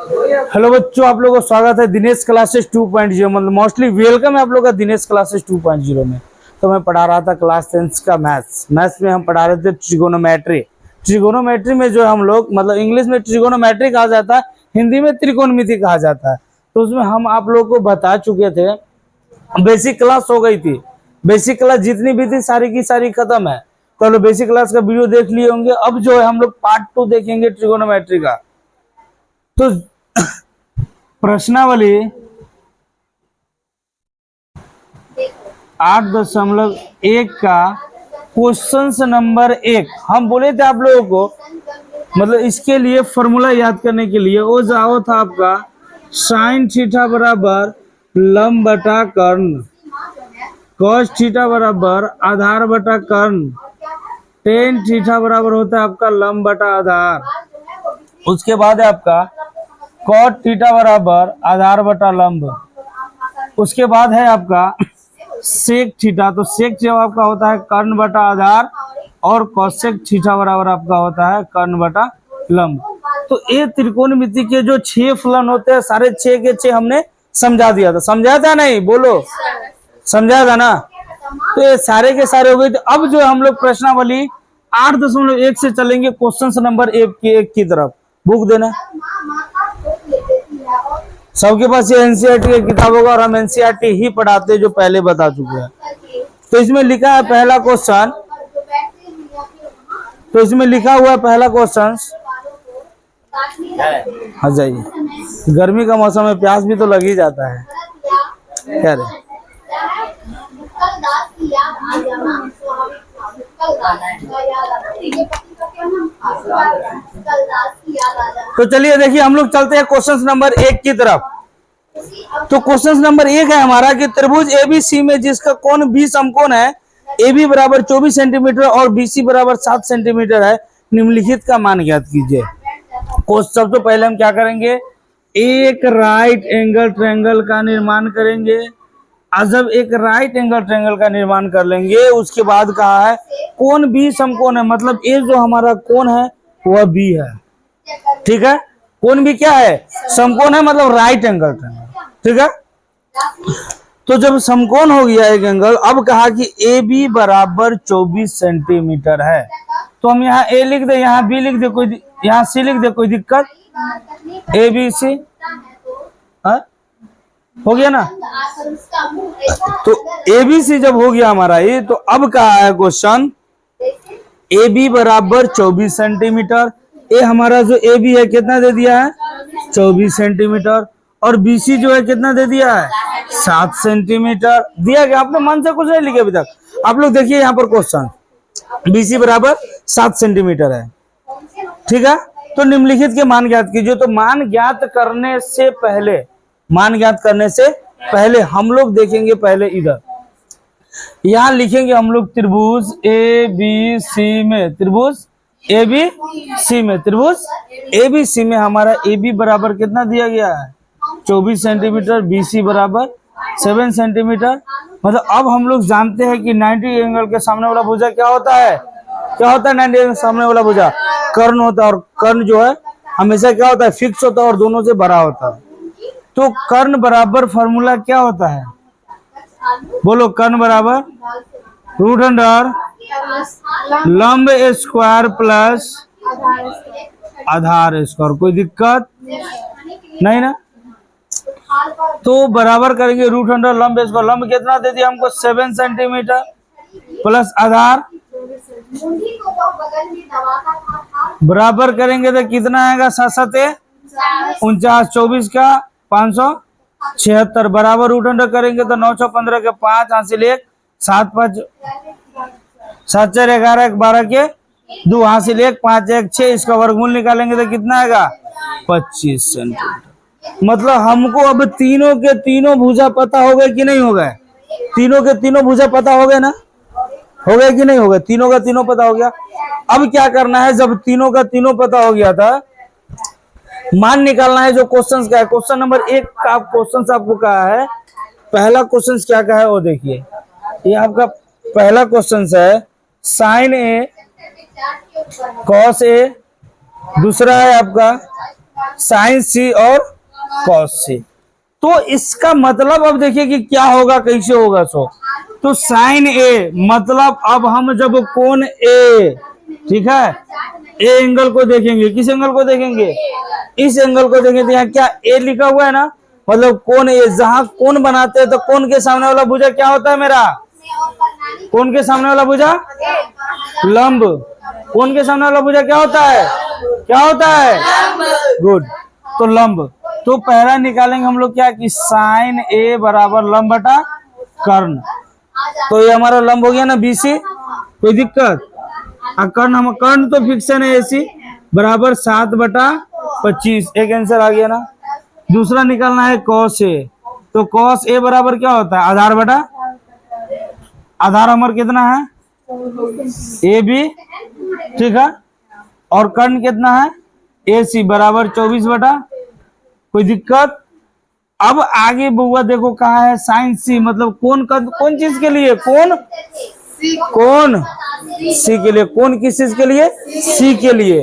Hello बच्चों, आप लोगों का स्वागत है दिनेश क्लासेस 2.0। मतलब मोस्टली वेलकम है आप लोगों का दिनेश क्लासेस 2.0 में। तो मैं पढ़ा रहा था क्लास 10 का मैथ्स में हम पढ़ा रहे थे ट्रिगोनोमेट्री में जो हम लोग मतलब इंग्लिश में ट्रिगोनोमेट्री कहा जाता है, हिंदी में त्रिकोणमिति कहा जाता है। तो उसमें हम आप लोगों को बता चुके थे, बेसिक क्लास हो गई थी। बेसिक क्लास जितनी भी थी सारी की सारी खत्म है। तो लोग बेसिक क्लास का वीडियो देख लिए होंगे। अब जो है हम लोग पार्ट 2 देखेंगे ट्रिगोनोमेट्री का। तो प्रश्नावली 8.1 का क्वेश्चन नंबर 1 हम बोले थे आप लोगों को। मतलब इसके लिए फॉर्मूला याद करने के लिए वो जाओ था आपका साइन थीटा बराबर लंब बटा कर्ण, कॉस थीटा बराबर आधार बटा कर्ण, टेन थीटा बराबर होता है आपका लंब बटा आधार। उसके बाद है आपका कॉट थीटा बराबर आधार बटा लंब। उसके बाद है आपका सेक थीटा। तो सेक जो आपका होता है कर्ण बटा आधार, और कॉसेक थीटा बराबर आपका होता है कर्ण बटा लंब। तो ये त्रिकोणमिति के जो 6 फलन होते हैं सारे 6 के 6 हमने समझा दिया था। समझा था नहीं? बोलो, समझा था ना? तो ये सारे के सारे हो गए। तो अब जो हम लोग प्रश्नावली 8.1 से चलेंगे क्वेश्चन नंबर 1 की तरफ। बुक देना सबके पास। ये एनसीईआरटी की किताब होगा और हम एनसीईआरटी ही पढ़ाते हैं, जो पहले बता चुके हैं। तो इसमें लिखा है पहला क्वेश्चन। तो इसमें लिखा हुआ है पहला क्वेश्चन। हाँ जाइए, गर्मी का मौसम है, प्यास भी तो लग ही जाता है। क्या रे? तो चलिए देखिए, हम लोग चलते हैं क्वेश्चन नंबर 1 की तरफ। तो क्वेश्चन नंबर 1 है हमारा कि त्रिभुज एबीसी में जिसका कोण बी समकोण है, AB बराबर 24 सेंटीमीटर और BC बराबर 7 सेंटीमीटर है, निम्नलिखित का मान ज्ञात कीजिए। सबसे पहले हम क्या करेंगे, एक राइट एंगल ट्रायंगल का निर्माण करेंगे। आज जब एक राइट एंगल ट्रायंगल का निर्माण कर लेंगे, उसके बाद कहा है कोण बी समकोण है, मतलब ये जो हमारा कोण है वह बी है। ठीक है, कोण भी क्या है? समकोण है, मतलब राइट एंगल ट्रायंगल। ठीक है, तो जब समकोण हो गया एक एंगल, अब कहा कि ए बी बराबर 24 सेंटीमीटर है। तो हम यहाँ ए लिख दे, यहाँ बी लिख दे, कोई यहाँ सी लिख दे, कोई दिक्कत? ए बी सी हो गया ना? तो ए बी सी जब हो गया हमारा ये, तो अब कहा है क्वेश्चन ए बी बराबर 24 सेंटीमीटर। ए हमारा जो ए बी है कितना दे दिया है? 24 सेंटीमीटर। और BC जो है कितना दे दिया है? 7 सेंटीमीटर दिया गया। आपने मन से कुछ नहीं लिखे अभी तक। आप लोग देखिए यहाँ पर क्वेश्चन BC बराबर 7 सेंटीमीटर है। ठीक है, तो निम्नलिखित के मान ज्ञात कीजिए। तो मान ज्ञात करने से पहले हम लोग देखेंगे, पहले इधर यहां लिखेंगे हम लोग त्रिभुज ABC में, त्रिभुज ABC में हमारा AB बराबर कितना दिया गया है? 24 सेंटीमीटर, BC बराबर 7 सेंटीमीटर। मतलब अब हम लोग जानते हैं कि 90 एंगल के सामने वाला भुजा क्या होता है? 90 एंगल सामने वाला भुजा कर्ण होता है। और कर्ण जो है हमेशा क्या होता है? फिक्स होता है और दोनों से बड़ा होता है। तो कर्ण बराबर फॉर्मूला क्या होता है? बोलो, कर्ण बराबर रूट अंडर लंब स्क्वायर प्लस आधार स्क्वायर। कोई दिक्कत नहीं ना? तो बराबर करेंगे रूट अंडर लंब स्क्वायर। लंब कितना दे दिया हमको? 7 सेंटीमीटर प्लस आधार बराबर करेंगे तो कितना आएगा? 7 49, 24 का 576 बराबर रूट अंडर करेंगे तो 915 के 5 हासिल 1, 7 5 7 4 11 12 के 2 हासिल 1, 5 1 6। इसका वर्गमूल निकालेंगे तो कितना आएगा? 25 सेंटीमीटर। मतलब हमको अब तीनों के तीनों भुजा पता हो गए कि नहीं हो गए? तीनों के तीनों भुजा पता हो गए ना? हो गए कि नहीं हो गए? तीनों का तीनों पता हो गया। अब क्या करना है, जब तीनों का तीनों पता हो गया था, मान निकालना है। जो क्वेश्चन का है, क्वेश्चन नंबर 1 का क्वेश्चन आपको कहा है, पहला क्वेश्चन क्या कहा है वो देखिए। ये आपका पहला क्वेश्चन है साइन A कॉस A। दूसरा है आपका साइन सी और कॉस सी। तो इसका मतलब अब देखिए कि क्या होगा, कैसे होगा। सो तो साइन ए मतलब अब हम जब कोण ए, ठीक है, ए एंगल को देखेंगे, किस एंगल को देखेंगे, इस एंगल को देखेंगे, तो यहाँ क्या ए लिखा हुआ है ना, मतलब कोण ए, जहां कोण बनाते हैं तो कोण के सामने वाला भुजा क्या होता है मेरा, कोण के सामने वाला भुजा लंब, कोण के सामने वाला भुजा क्या होता है, क्या होता है, गुड। तो लंब, तो पहला निकालेंगे हम लोग क्या कि साइन ए बराबर लंब बटा कर्ण। तो ये हमारा लंब हो गया ना बीसी, कोई दिक्कत। कर्ण, हम कर्ण तो फिक्सन है एसी बराबर 7/25, एक आंसर आ गया ना। दूसरा निकालना है कॉस ए, तो कॉस ए बराबर क्या होता है, आधार बटा आधार हमारा कितना है ए बी, ठीक है, और कर्ण कितना है ए सी बराबर 24 कोई दिक्कत। अब आगे बुआ देखो कहा है साइन सी, मतलब कौन चीज के लिए, कौन सी के लिए, कौन किस चीज के लिए, सी के लिए।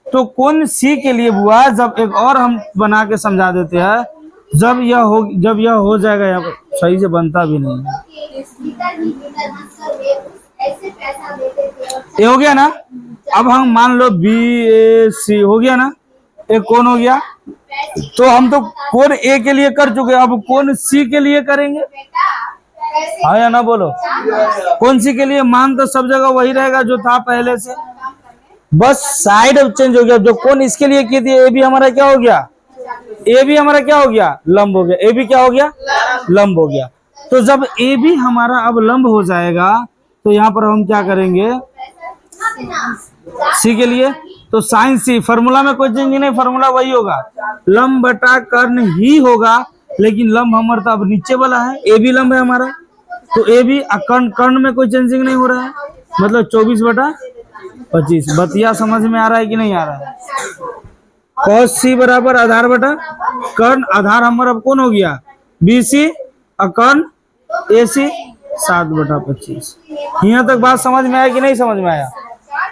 तो कौन सी के लिए बुआ, जब एक और हम बना के समझा देते हैं, जब यह हो जाएगा, यहाँ पर सही से बनता भी नहीं है, ये हो गया ना। अब हम मान लो बी ए सी हो गया ना, एक कौन हो गया, तो हम तो कौन ए के लिए कर चुके, अब कौन सी के लिए करेंगे, हाँ या ना बोलो। कौन सी के लिए मान तो सब जगह वही रहेगा जो था पहले से, बस साइड अब चेंज हो गया। जो कौन इसके लिए की थी ए भी हमारा क्या हो गया, ए भी हमारा क्या हो गया, लंब हो गया, ए भी क्या हो गया, लंब हो गया। तो जब ए भी हमारा अब लंब हो जाएगा, तो यहाँ पर हम क्या करेंगे सी के लिए, तो साइन सी, फॉर्मूला में कोई चेंज नहीं, फॉर्मूला वही होगा, लंब बटा कर्ण ही होगा, लेकिन लंब हमारा तो अब नीचे वाला है, ए भी लंब है हमारा, तो ए भी कर्ण में कोई चेंजिंग नहीं हो रहा है, मतलब 24/25। बतिया समझ में आ रहा है कि नहीं आ रहा है। कॉस सी बराबर आधार बटा कर्ण, आधार हमारा अब कौन हो गया बी सी, और कर्ण ए सी 7/25। यहाँ तक बात समझ में आया कि नहीं समझ में आया।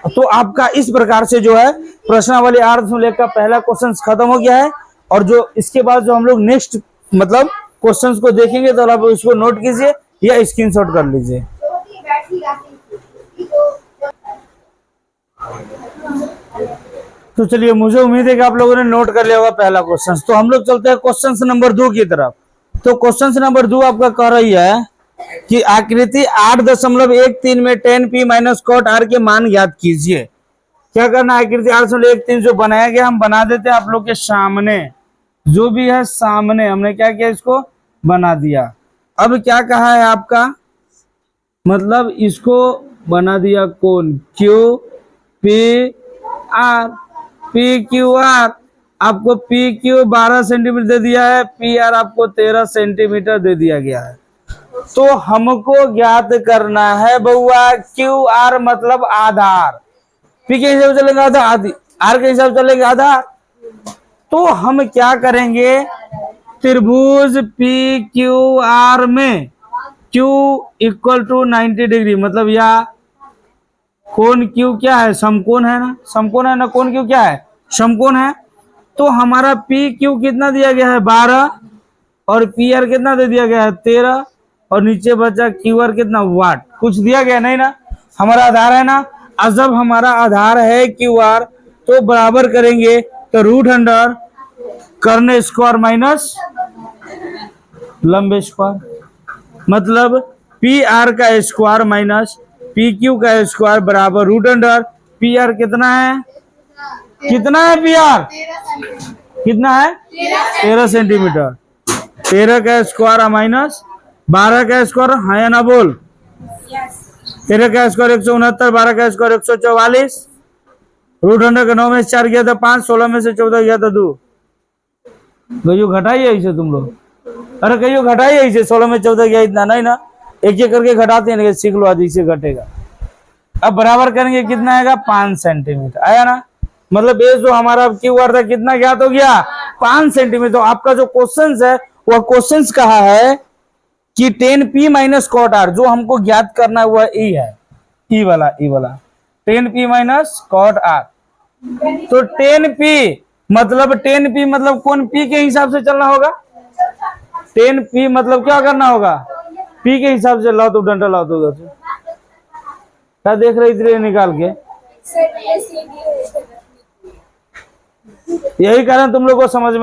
तो आपका इस प्रकार से जो है प्रश्नावली अर्थमेलक का पहला क्वेश्चन खत्म हो गया है, और जो इसके बाद जो हम लोग नेक्स्ट मतलब क्वेश्चंस को देखेंगे, तो आप इसको नोट कीजिए या स्क्रीनशॉट कर लीजिए। तो चलिए, मुझे उम्मीद है कि आप लोगों ने नोट कर लिया होगा पहला क्वेश्चन। तो हम लोग चलते हैं क्वेश्चन नंबर 2 की तरफ। तो क्वेश्चन नंबर 2 आपका कह रही है कि आकृति 8.13 में tan p minus cot r के मान ज्ञात कीजिए। क्या करना है, आकृति 8.13 जो बनाया गया हम बना देते हैं आप लोग के सामने, जो भी है सामने हमने क्या किया, इसको बना दिया। अब क्या कहा है आपका, मतलब इसको बना दिया कौन Q P R, P Q R, आपको पी क्यू 12 सेंटीमीटर दे दिया है, पी आर आपको 13 सेंटीमीटर दे दिया गया है। तो हमको ज्ञात करना है बउआ क्यू आर मतलब आधार, पी के हिसाब चलेंगे आधा, आर के हिसाब चलेंगे आधार। तो हम क्या करेंगे, त्रिभुज पी क्यू आर में Q इक्वल टू 90 डिग्री, मतलब या कोण Q क्या है, समकोण है ना, समकोण है ना, कोण Q क्या है, समकोण है। तो हमारा पी क्यू कितना दिया गया है 12, और पी आर कितना दे दिया गया है 13, और नीचे बचा क्यू आर कितना वाट, कुछ दिया गया नहीं ना, हमारा आधार है ना। और जब हमारा आधार है क्यू आर, तो बराबर करेंगे तो √अंडर कर्ण स्क्वायर माइनस लंब स्क्वायर, मतलब पी आर का स्क्वायर माइनस पी क्यू का स्क्वायर बराबर √अंडर पी आर कितना है, कितना है पी आर कितना है 13 सेंटीमीटर, 13 का स्क्वायर माइनस 12 का स्क्वायर, हाँ या ना बोल, 13 का स्क्वायर 169, 12 का स्क्वायर 144, √अंडर का 9 में से 4 गया था 5, 16 में से 14 गया था 2, कहियो घटाइए ऐसे तुम लोग, अरे कहियो घटाइए ऐसे, 16 में 14 गया इतना नहीं ना, एक एक करके घटाते हैं, सीख लो आज इसे घटेगा। अब बराबर करेंगे कितना आएगा 5 सेंटीमीटर, आया ना, मतलब ये जो हमारा क्यू आर था कितना ज्ञात हो गया 5 सेंटीमीटर। तो आपका जो क्वेश्चन है वह क्वेश्चन कहा है कि tan p minus cot r, जो हमको ज्ञात करना है वह ई है, ई वाला tan p minus cot r। तो tan p मतलब 10p मतलब कौन p के हिसाब से चलना होगा। 10p मतलब क्या करना होगा, p के हिसाब से। लाओ तो डंडा लाओ तो उधर से, क्या देख रही थी निकाल के। यही कारण तुम लोग को समझ में